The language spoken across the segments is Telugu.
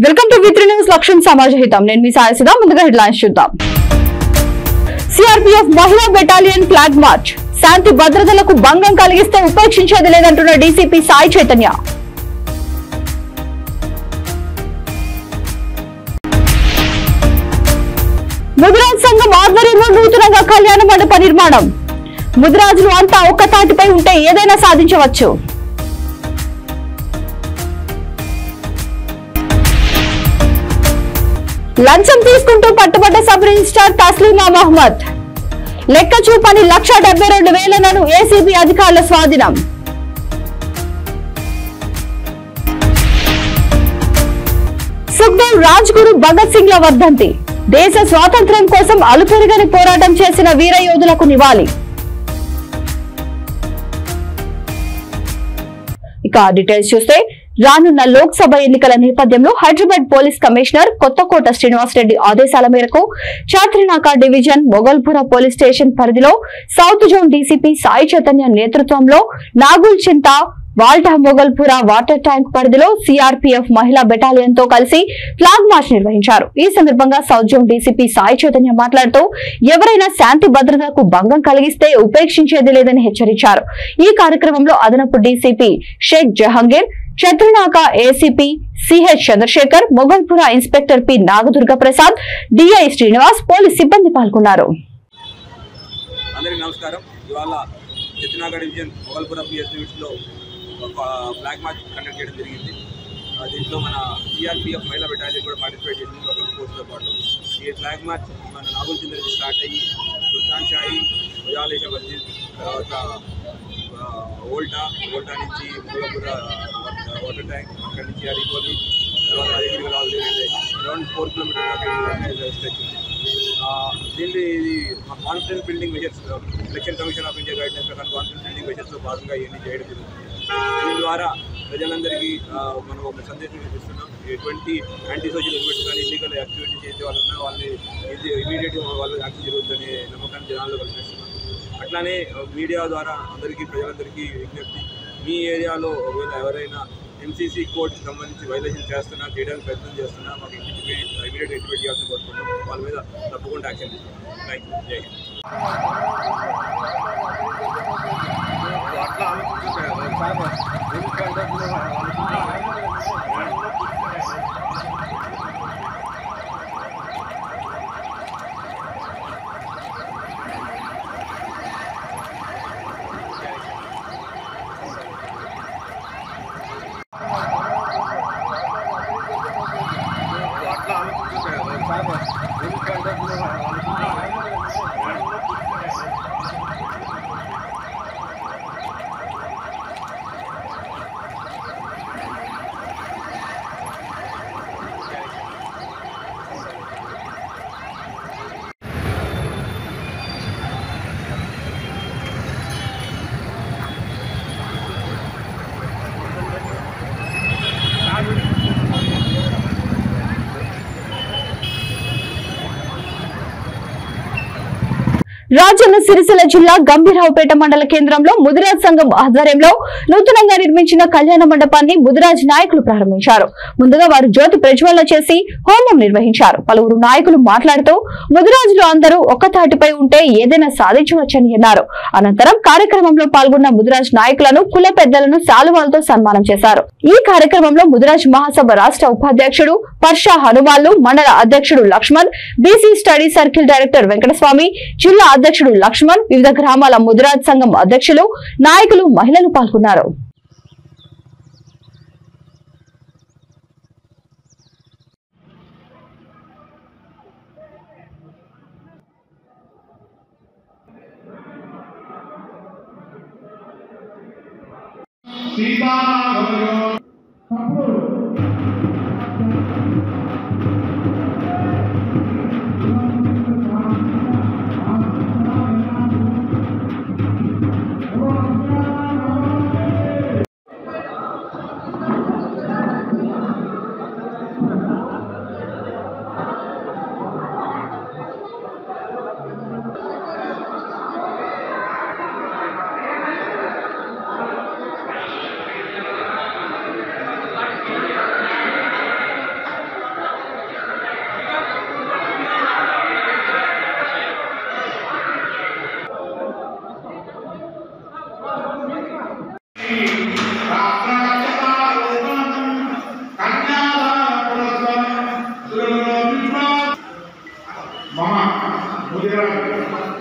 వెల్కమ్ టు వి3 న్యూస్ లక్ష్యం సమాజహితం. నేను మీ సాయసుదా. ముందుగా హెడ్లైన్స్ చూద్దాం. సిఆర్పీఎఫ్ మహిళా బెటాలియన్ ఫ్లాగ్ మార్చ్. శాంతి భద్రతలకు భంగం కలిగిస్తే ఉపేక్షించేది లేదంటున్న డీసీపీ సాయి చైతన్య. ముదిరాజ్ సంఘం ఆధ్వర్యంలో నూతనంగా కళ్యాణ మండప నిర్మాణం. ముదిరాజులు అంతా ఒక్క తాటిపై ఉంటే ఏదైనా సాధించవచ్చు. లంచం తీసుకుంటూ పట్టుబడ్డ సబ్ రిజిస్ట్రార్ తస్లీమా మహమ్మద్. లెక్క చూపని 1,72,000 ఏసీబీ అధికారుల స్వాధీనం. సుఖ్దేవ్ రాజ్గురు భగత్ సింగ్ ల వర్ధంతి. దేశ స్వాతంత్ర్యం కోసం అలుపెరగని పోరాటం చేసిన వీర యోధులకు నివాళి. ఇక డీటెయిల్స్ చూస్తే, రానున్న లోక్సభ ఎన్నికల నేపథ్యంలో హైదరాబాద్ పోలీస్ కమిషనర్ కొత్తకోట శ్రీనివాసరెడ్డి ఆదేశాల మేరకు చాత్రినాక డివిజన్ మొగల్పుర పోలీస్ స్టేషన్ పరిధిలో south zone DCP Sai Chaitanya నేతృత్వంలో నాగుల్ చింత వాల్టా మొగల్పుర వాటర్ ట్యాంక్ పరిధిలో సిఆర్పీఎఫ్ మహిళా బెటాలియన్ తో కలిసి ఫ్లాగ్ మార్చ్ నిర్వహించారు. ఈ సందర్భంగా south zone DCP Sai Chaitanya మాట్లాడుతూ ఎవరైనా శాంతి భద్రతకు భంగం కలిగిస్తే ఉపేక్షించేది లేదని హెచ్చరించారు. ఈ కార్యక్రమంలో అదనపు DCP Shaik Jahangir, Chatrinaka ACP CH Chandrashekar, Mogalpura inspector P Nagadurga Prasad, DI Srinivas, police సిబ్బంది పాల్గొన్నారు. ఫ్లాగ్ మార్చ్ కండక్ట్ చేయడం జరిగింది. దీంట్లో మన సిఆర్పీఎఫ్ మహిళా బెటాలియన్ కూడా పార్టిసిపేట్ చేసింది లోకల్ ఫోర్స్తో పాటు. ఈ ఫ్లాగ్ మార్చ్ మన నాగుల్ చింత నుంచి స్టార్ట్ అయ్యి సుల్తాన్ షాహి, ఉజాలేష మస్జిద్, తర్వాత ఓల్టా నుంచి మొగల్పుర వాటర్ ట్యాంక్, అక్కడి నుంచి అరిపోలి, తర్వాత అదిగిరి అరౌండ్ 4 కిలోమీటర్ దాకా స్ట్రెచ్. దీన్ని ఇది confidence building measures, election commission of India guidelines ప్రకారం కాన్ఫిడెన్స్ బిల్డింగ్ మెజర్స్లో భాగంగా ఇవన్నీ చేయడం జరుగుతుంది. దీని ద్వారా ప్రజలందరికీ మనం ఒక సందేశం ఇస్తున్నాం. ఎటువంటి యాంటీ సోషల్ ఎలిమెంట్స్ కానీ ఇల్లీగల్ యాక్టివిటీ చేసే వాళ్ళు ఉన్నా వాళ్ళని ఇమీడియట్గా వాళ్ళు యాక్షన్ జరుగుతుందనే నమ్మకాన్ని జనాల్లో కల్పిస్తున్నాం. అట్లానే మీడియా ద్వారా ప్రజలందరికీ విజ్ఞప్తి, మీ ఏరియాలో ఒకవేళ ఎవరైనా ఎంసీసీ కోడ్కి సంబంధించి వైలేషన్ చేయడానికి ప్రయత్నం చేస్తున్నా మాకు ఇమీడియట్ ఇంటిమేట్ చేయాల్సి కోరుకుంటాం. వాళ్ళ మీద తప్పకుండా యాక్షన్ తీసుకుంటాం. Thank you. జై హింద్. రాజన్న సిరిసిల్ల జిల్లా గంభీరావుపేట మండల కేంద్రంలో ముదిరాజ్ సంఘం ఆధ్వర్యంలో నూతనంగా నిర్మించిన కళ్యాణ మండపాన్ని ముదిరాజ్ నాయకులు ప్రారంభించారు. ముందుగా వారు జ్యోతి ప్రజ్వలన చేసి హోమం నిర్వహించారు. పలువురు నాయకులు మాట్లాడుతూ ముదిరాజులు అందరూ ఒక్క తాటిపై ఉంటే ఏదైనా సాధించవచ్చని అన్నారు. అనంతరం కార్యక్రమంలో పాల్గొన్న ముదిరాజ్ నాయకులను, కుల పెద్దలను శాలువాలతో సన్మానం చేశారు. ఈ కార్యక్రమంలో ముదిరాజ్ మహాసభ రాష్ట్ర ఉపాధ్యక్షుడు పర్షా హనుమాన్లు, మండల అధ్యక్షుడు Lakshman, BC study circle director Venkataswamy, జిల్లా అధ్యక్షుడు లక్ష్మణ్, వివిధ గ్రామాల ముదిరాజ్ సంఘం అధ్యక్షులు, నాయకులు, మహిళలు పాల్గొన్నారు.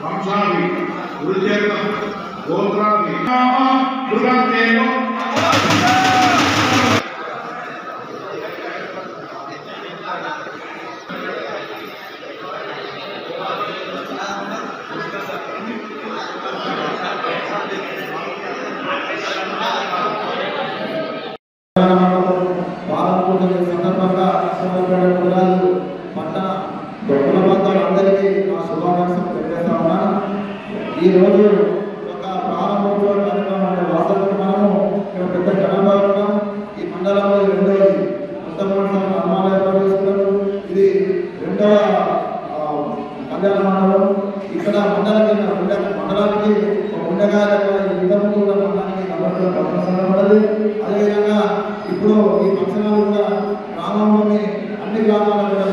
వంశాభి గురుచేతం గోత్రాభి దుర్గందేవ సందర్భంగా పట్టణ దొంగల బంధాలందరికీ నా శుభాకాంక్షలు తెలియజేస్తా ఉన్నాను. ఈరోజు ఒక ప్రారంభోత్సవ కార్యక్రమం అంటే వాస్తవానికి మనము ఇక్కడ పెద్ద జనాభా ఉన్నాం. ఈ మండలంలో రెండవది మొట్టమొదటి హనుమాలయ ప్రవేశిస్తున్నారు. ఇది రెండవ కళ్యాణ మండలం. ఇక్కడ మండలానికి ఉండగా ఇంతకు కూడా మండలానికి సందర్భపడదు. అదేవిధంగా ఇప్పుడు ఈ ఫంక్షన్లు కూడా గ్రామంలోని అన్ని గ్రామాల కూడా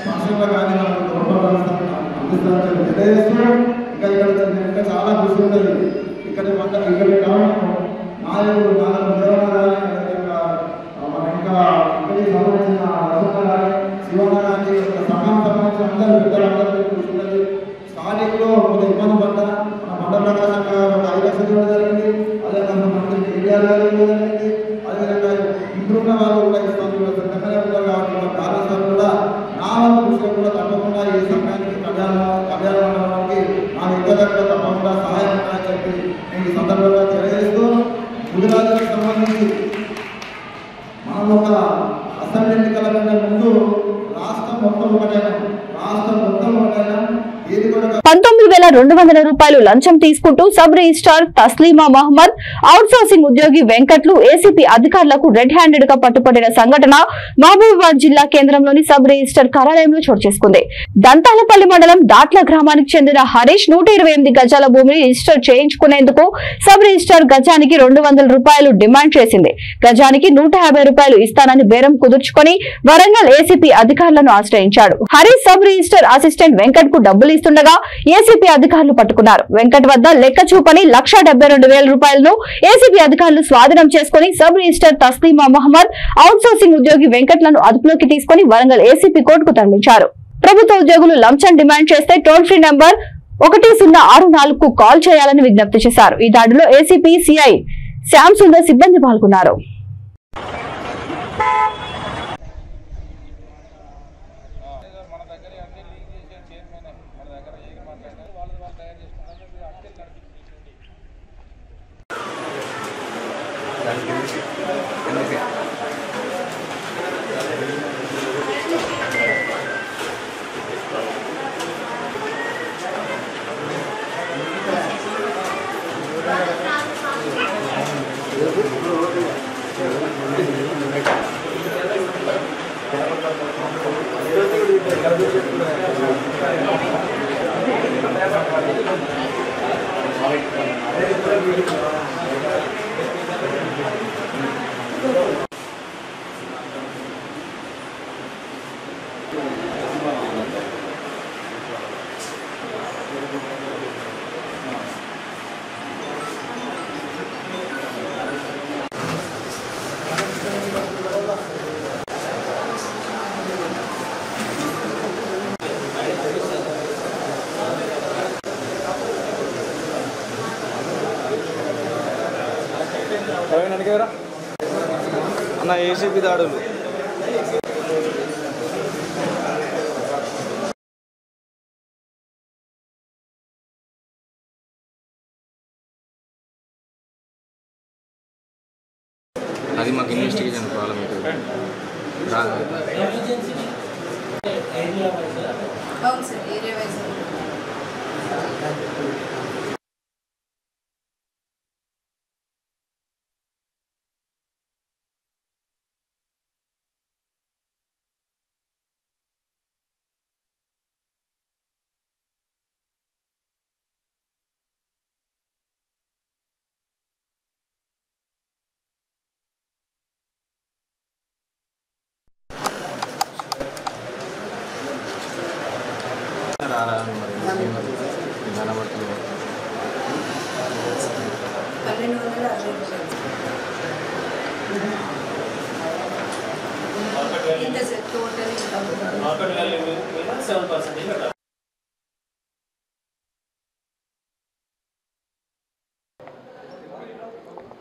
ఫంక్షన్లు కానీ మనకు తోడ్పడాలని అందిస్తారని తెలియజేస్తూ ఇంకా చాలా కృషి ఉంటుంది. ఇక్కడ కావడం నాయకుడు దేవన్న కానీ మన ఇంకా ఇక్కడికి సంబంధించిన రసన్న కానీ శివన్న కానీ సంఘం సంబంధించిన అందరూ పెద్దలందరూ కృషి ఉంటుంది. స్టార్టింగ్లో కొంత ఇబ్బంది పడ్డా మన మండల ప్రకాశంగా ఒక 5 లక్షలు ఇవ్వడం జరిగింది. అదే మనకి ఏరియాలో జరిగింది. అదేవిధంగా ఇంట్లోన్న వాళ్ళు కూడా ఇబ్బందులు సిద్ధంగానే ఉంటారు కాబట్టి కార్యక్రమం కూడా నా వాళ్ళ కృషి కూడా తప్పకుండా ఈ సంఘానికి కళ్యాణ మండలానికి నా వ్యక్తిగతంగా తప్పకుండా సహాయం ఉండాలని చెప్పి నేను ఈ సందర్భంగా తెలియజేస్తూ గుజరాత్కి సంబంధించి మనం ఒక అసెంబ్లీ ఎన్నికల కంటే ముందు రాష్ట్రం మొత్తం ఒకటైనా 19,200 రూపాయలు లంచం తీసుకుంటూ sub registrar Taslima Mohammed outsourcing ఉద్యోగి వెంకట్లు ఏసీపీ అధికారులకు రెడ్ హ్యాండెడ్ గా పట్టుబడిన సంఘటన మహబూబాబాద్ జిల్లా కేంద్రంలోని సబ్ రిజిస్ట్రార్ కార్యాలయంలో చోటు చేసుకుంది. దంతాలపల్లి మండలం దాట్ల గ్రామానికి చెందిన హరీష్ 128 గజాల భూమిని రిజిస్టర్ చేయించుకునేందుకు సబ్ రిజిస్ట్రార్ గజానికి 200 రూపాయలు డిమాండ్ చేసింది. గజానికి 150 రూపాయలు ఇస్తానని బేరం కుదుర్చుకొని వరంగల్ ఏసీపీ అధికారులను ఆశ్రయించాడు. Harish sub register assistant Venkat కు డబ్బులు ఇస్తుండగా ఏసీపీ అధికారులు పట్టుకున్నారు. వెంకట్ వద్ద లెక్క చూపని 1,72,000 రూపాయలను ఏసీపీ అధికారులు స్వాధీనం చేసుకుని sub register Taslima Mohammed outsourcing ఉద్యోగి వెంకట్లను అదుపులోకి తీసుకుని వరంగల్ ఏసీపీ కోర్టుకు తరలించారు. ప్రభుత్వ ఉద్యోగులు లంచం డిమాండ్ చేస్తే టోల్ ఫ్రీ నంబర్ 1064కు కాల్ చేయాలని విజ్ఞప్తి చేశారు. ఈ దాడిలో ఏసీపీ సిఐ శ్యామ్ సుందర్ సిబ్బంది పాల్గొన్నారు. అన్న ఏసీపీ దాడులు అది మాకు ఇన్వెస్టిగేషన్ ప్రాబ్లం అవుతుంది. అవును sir area wise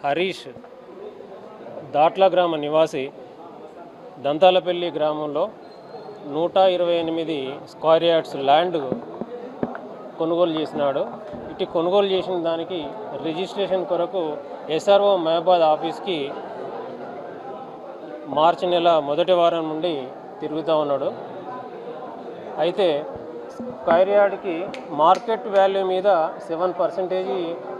Harish Datla గ్రామ నివాసి దంతాలపల్లి గ్రామంలో 128 స్క్వేర్ యార్డ్స్ ల్యాండ్ కొనుగోలు చేసినాడు. ఇటు కొనుగోలు చేసిన దానికి రిజిస్ట్రేషన్ కొరకు SRO మహబాద్ ఆఫీస్కి మార్చి నెల మొదటి వారం నుండి తిరుగుతూ ఉన్నాడు. అయితే స్క్వేర్ యార్డ్కి మార్కెట్ వాల్యూ మీద 7%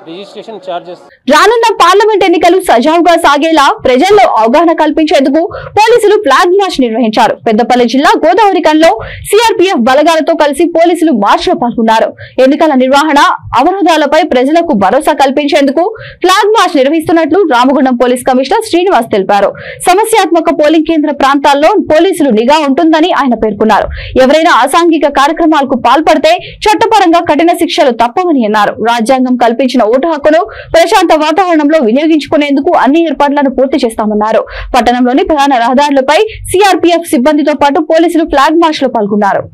రిజిస్ట్రేషన్ ఛార్జెస్. రానున్న పార్లమెంట్ ఎన్నికలు సజావుగా సాగేలా ప్రజల్లో అవగాహన కల్పించేందుకు పోలీసులు ఫ్లాగ్ మార్చ్ నిర్వహించారు. పెద్దపల్లి జిల్లా గోదావరికంలో CRPF బలగాలతో కలిసి పోలీసులు మార్చ్ లో పాల్గొన్నారు. ఎన్నికల నిర్వహణ అవరోధాలపై ప్రజలకు భరోసా కల్పించేందుకు ఫ్లాగ్ మార్చ్ నిర్వహిస్తున్నట్లు రామగుండం పోలీస్ కమిషనర్ శ్రీనివాస్ తెలిపారు. సమస్యాత్మక పోలింగ్ కేంద్ర ప్రాంతాల్లో పోలీసులు నిఘా ఉంటుందని ఆయన పేర్కొన్నారు. ఎవరైనా అసాంఘిక కార్యక్రమాలకు పాల్పడితే చట్టపరంగా కఠిన శిక్షలు తప్పవని అన్నారు. రాజ్యాంగం కల్పించిన ఓటు హక్కును ప్రశాంత వాతావరణంలో వినియోగించుకునేందుకు అన్ని ఏర్పాట్లను పూర్తి చేస్తామన్నారు. పట్టణంలోని ప్రధాన రహదారులపై CRPF సిబ్బందితో పాటు పోలీసులు ఫ్లాగ్ మార్చ్ లో పాల్గొన్నారు.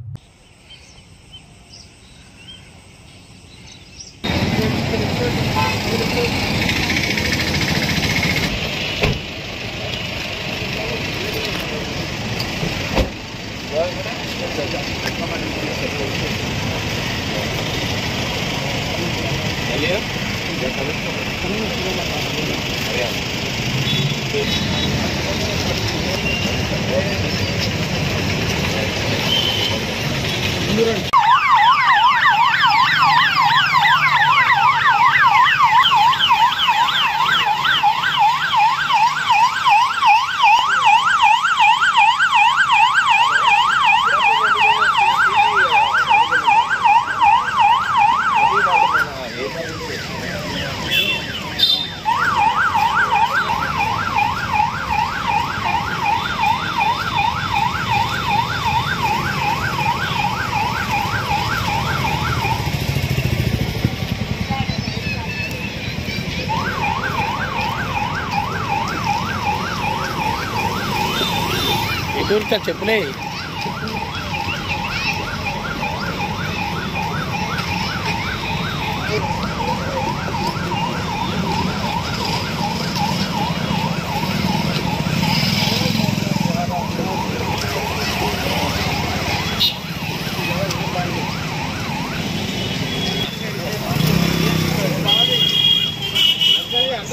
చెప్పులే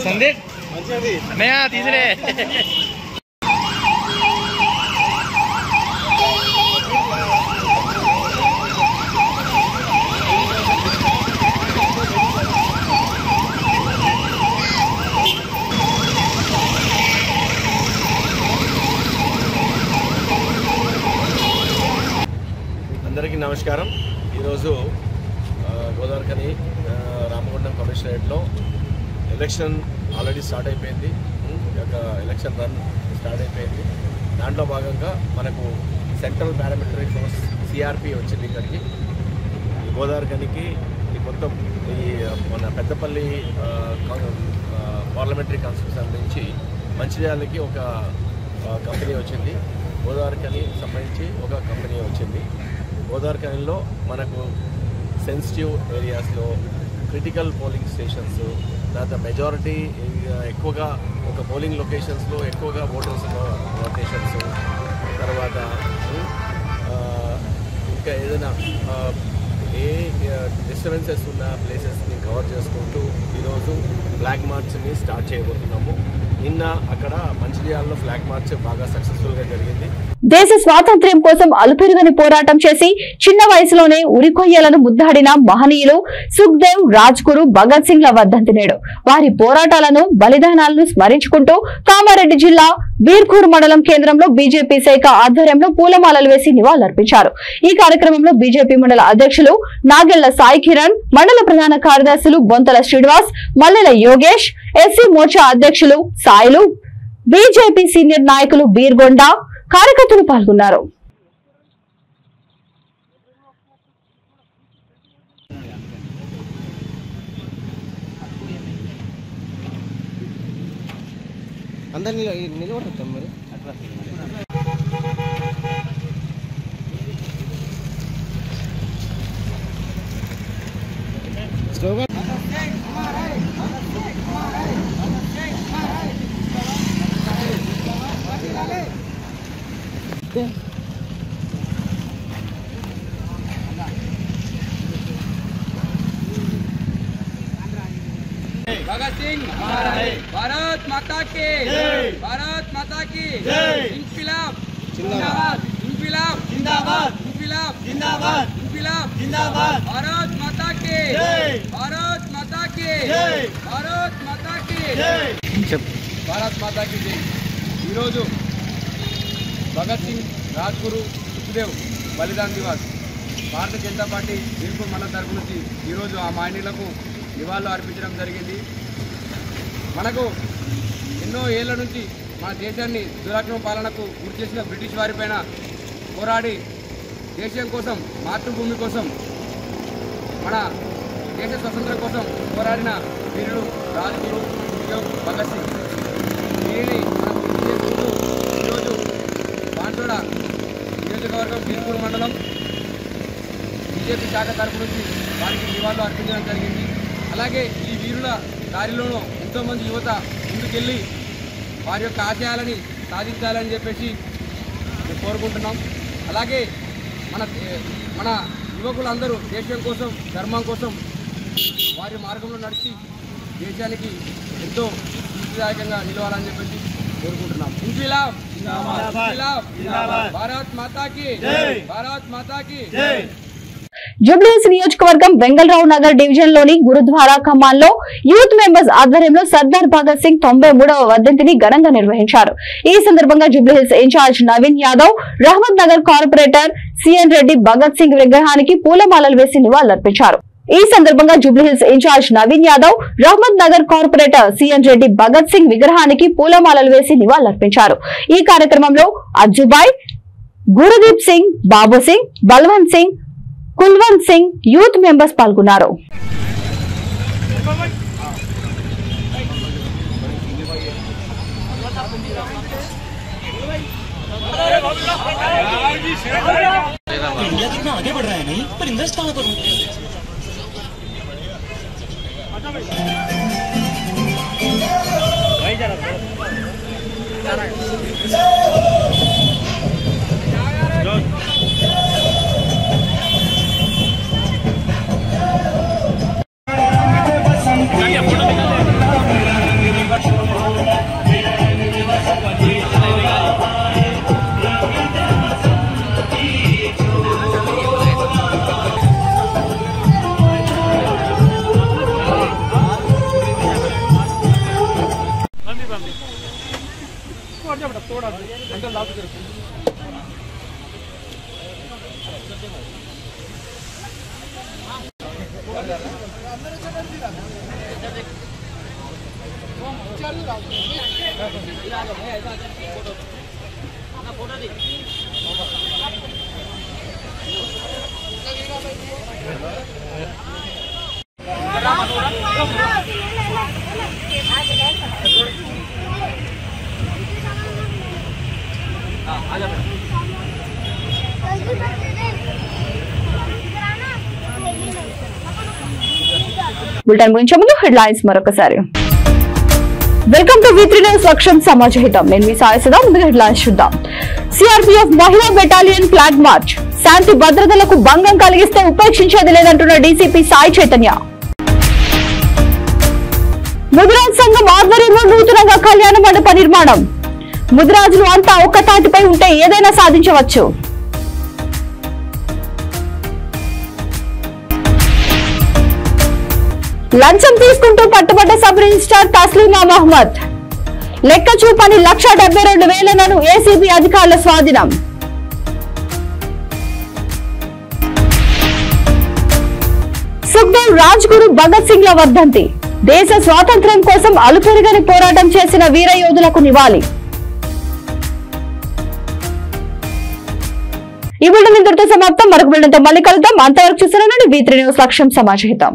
సందీప్ అన్నయ్య తీసిరే. అందరికీ నమస్కారం. ఈరోజు గోదావరికని రామగుండం కమిషనరేట్లో ఎలక్షన్ ఆల్రెడీ స్టార్ట్ అయిపోయింది. ఎలక్షన్ రన్ స్టార్ట్ అయిపోయింది. దాంట్లో భాగంగా మనకు సెంట్రల్ పారామిలిటరీ ఫోర్స్ CRP వచ్చింది ఇక్కడికి. గోదావరికనికి ఈ మొత్తం ఈ మన పెద్దపల్లి పార్లమెంటరీ కాన్స్టిట్యూషన్ నుంచి మంచిర్యాలకి ఒక కంపెనీ వచ్చింది. గోదావరికని సంబంధించి ఒక కంపెనీ వచ్చింది. గోదావరికనిలో మనకు సెన్సిటివ్ ఏరియాస్లో క్రిటికల్ పోలింగ్ స్టేషన్స్, తర్వాత మెజారిటీ ఎక్కువగా ఒక పోలింగ్ లొకేషన్స్లో ఎక్కువగా ఓటర్స్ లొకేషన్స్, తర్వాత ఇంకా ఏదైనా ఏ డిస్టర్బెన్సెస్ ఉన్న ప్లేసెస్ని కవర్ చేసుకుంటూ ఈరోజు ఫ్లాగ్ మార్చ్ని స్టార్ట్ చేయబోతున్నాము. నిన్న అక్కడ మంచిర్యాలలో ఫ్లాగ్ మార్చ్ బాగా సక్సెస్ఫుల్గా జరిగింది. దేశ స్వాతంత్ర్యం కోసం అలుపెరుగని పోరాటం చేసి చిన్న వయసులోనే ఉరికొయ్యలను ముద్దాడిన మహనీయులు సుఖ్దేవ్, రాజ్గురు, భగత్ సింగ్ల వర్ధంతి నేడు. వారి పోరాటాలను, బలిదానాలను స్మరించుకుంటూ కామారెడ్డి జిల్లా బీర్కూర్ మండలం కేంద్రంలో బీజేపీ శాఖ ఆధ్వర్యంలో పూలమాలలు వేసి నివాళులర్పించారు. ఈ కార్యక్రమంలో బీజేపీ మండల అధ్యక్షులు నాగెళ్ల సాయి కిరణ్, మండల ప్రధాన కార్యదర్శులు బొంతల శ్రీనివాస్, మల్లెల యోగేష్, ఎస్సీ మోర్చా అధ్యక్షులు సాయిలు, బీజేపీ సీనియర్ నాయకులు బీర్గొండ, కార్యకర్తలు పాల్గొన్నారు. అందరినీ నిలబడతాం మరి స్లోగా सिंह भारत माता की भारत माता की इंकलाब जिंदाबाद इंकलाब जिंदाबाद इंकलाब जिंदाबाद इंकलाब जिंदाबाद भारत माता की भारत माता की भारत माता की भारत माता की जय ఈరోజు భగత్ సింగ్ రాజ్గురు సుఖ్దేవ్ బలిదాన్ దివాస్ భారతీయ జనతా పార్టీ బీర్పూర్ మండలం తరపు నుంచి ఈరోజు ఆ మాయనీయులకు నివాళులు అర్పించడం జరిగింది. మనకు ఎన్నో ఏళ్ల నుంచి మన దేశాన్ని దురాక్రమ పాలనకు గురి చేసిన బ్రిటిష్ వారిపైన పోరాడి దేశం కోసం మాతృభూమి కోసం మన దేశ స్వతంత్రం కోసం పోరాడిన వీరుడు రాజ్గురు సుఖ్దేవ్ భగత్ సింగ్. దీనిని మనం గుర్తు చేసుకుంటూ ఈరోజు బాన్సోడ నియోజకవర్గం బీర్పూర్ మండలం బీజేపీ శాఖ తరపు నుంచి వారికి నివాళులు అర్పించడం జరిగింది. అలాగే ఈ వీరుల దారిలోనూ ఎంతోమంది యువత ముందుకెళ్ళి వారి యొక్క ఆశయాలని సాధించాలని చెప్పేసి మేము కోరుకుంటున్నాం. అలాగే మన యువకులందరూ దేశం కోసం ధర్మం కోసం వారి మార్గంలో నడిచి దేశానికి ఎంతో స్ఫూర్తిదాయకంగా నిలవాలని చెప్పేసి కోరుకుంటున్నాం. ఇంక్విలాబ్ ఇంక్విలాబ్ భారత్ మాతాకి భారత్ మాతాకి జూబ్లీహిల్స్ నియోజకవర్గం వెంగళరావు నగర్ డివిజన్ లోని గురుద్వారా ఖమ్మాన్లో యూత్ మెంబర్స్ ఆధ్వర్యంలో సర్దార్ భగత్ సింగ్ 93వ వర్ధంతిని ఘనంగా నిర్వహించారు. ఈ సందర్భంగా Jubilee Hills incharge Naveen Yadav, Rahmat Nagar corporator CN Reddy Bhagat Singh విగ్రహానికి పూలమాలలు వేసి నివాళులర్పించారు. ఈ సందర్భంగా Jubilee Hills incharge Naveen Yadav, Rahmat Nagar corporator CN Reddy Bhagat Singh విగ్రహానికి పూలమాలలు వేసి నివాళులర్పించారు. ఈ కార్యక్రమంలో అజ్జుబాయ్, గురుదీప్ సింగ్, బాబు సింగ్, బల్వంత్ సింగ్, కుల్వంత్ సింగ్ యూత్ మెంబర్స్ పాల్గొన్నారు. इंडिया कितना आगे बढ़ रहा है नहीं, पर इन्वेस्ट कहाँ करूं? బులెటిన్ ముగించే ముందు హెడ్లైన్స్ మరొకసారి. వెల్కమ్ టు V3 న్యూస్ లక్ష్యం సమాజహితం. నేను మీ సాయసదా. ముందుగా హెడ్లైన్స్ చూద్దాం. సిఆర్పీఎఫ్ మహిళా బెటాలియన్ ఫ్లాగ్ మార్చ్. శాంతి భద్రతలకు భంగం కలిగిస్తే ఉపేక్షించేది లేదంటున్న డీసీపీ సాయి చైతన్య. ముదిరాజ్ సంఘం ఆధ్వర్యంలో నూతనంగా కళ్యాణ మండప నిర్మాణం. ముదిరాజులు అంతా ఒక్క తాటిపై ఉంటే ఏదైనా సాధించవచ్చు. లంచం తీసుకుంటూ పట్టుబడ్డ సబ్ రిజిస్ట్రార్ తస్లీమా మహమ్మద్. లెక్క చూపని 1,72,000 ఏసీబీ అధికారుల స్వాధీనం. సుఖ్దేవ్, రాజ్గురు, భగత్ సింగ్ల వర్ధంతి. దేశ స్వాతంత్ర్యం కోసం అలుపెరగని పోరాటం చేసిన వీర యోధులకు నివాళి. ఈ బులెటిన్ ఇంతటితో సమాప్తం. మరొక బులెటిన్తో మళ్ళీ కలుద్దాం. అంతవరకు చూస్తున్నానండి V3 న్యూస్ లక్ష్యం సమాజహితం.